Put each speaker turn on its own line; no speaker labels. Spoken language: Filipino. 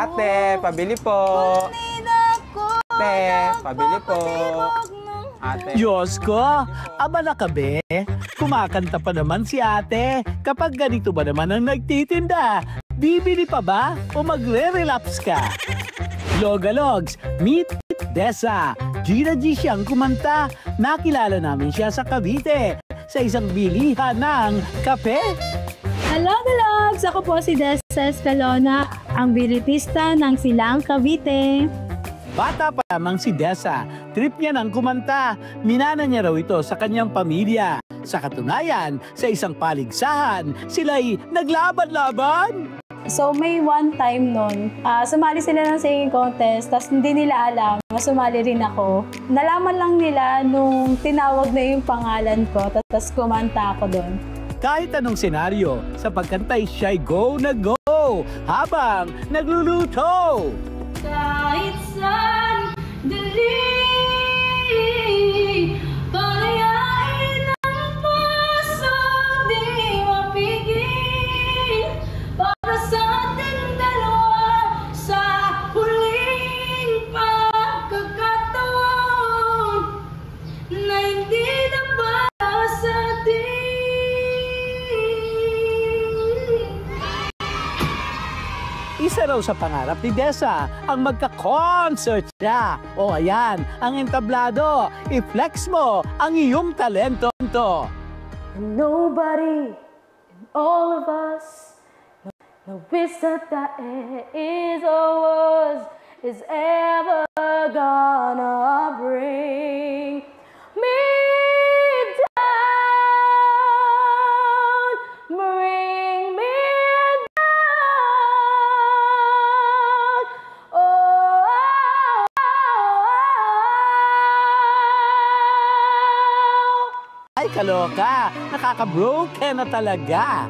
Ate, pabili po. Ate, pabili po. Ate.
Diyos ko, aba na kabe, kumakanta pa naman si ate. Kapag ganito ba naman ang nagtitinda, bibili pa ba o magre-relapse ka? Logalogs, meet Dessa. Gina G siyang kumanta. Nakilala namin siya sa Cavite, sa isang bilihan ng kape.
Hello, Galogs! Ako po si Dessa Escalona, ang biritista ng Silang Cavite.
Bata pa lamang si Dessa, trip niya ng kumanta. Minana niya raw ito sa kanyang pamilya. Sa katunayan, sa isang paligsahan, sila'y naglaban-laban.
So may one time nun, sumali sila ng singing contest, tapos hindi nila alam, sumali rin ako. Nalaman lang nila nung tinawag na yung pangalan ko, tapos kumanta ako doon.
Kahit anong senaryo, sa pagkantay siya'y go na go habang nagluluto.
Kahit saan dali, palayain ang puso, di mapigil. Para sa ating dalawa, sa huling pagkakataon, na hindi na para sa atin.
Isa raw sa pangarap ni Dessa ang magka-concert siya. O ayan, ang entablado. I-flex mo ang iyong talento.
Nobody in all of us knows that is or was is ever gonna bring me down, bring me down. Oh,
Ay, kaloka. Nakaka-broken na talaga.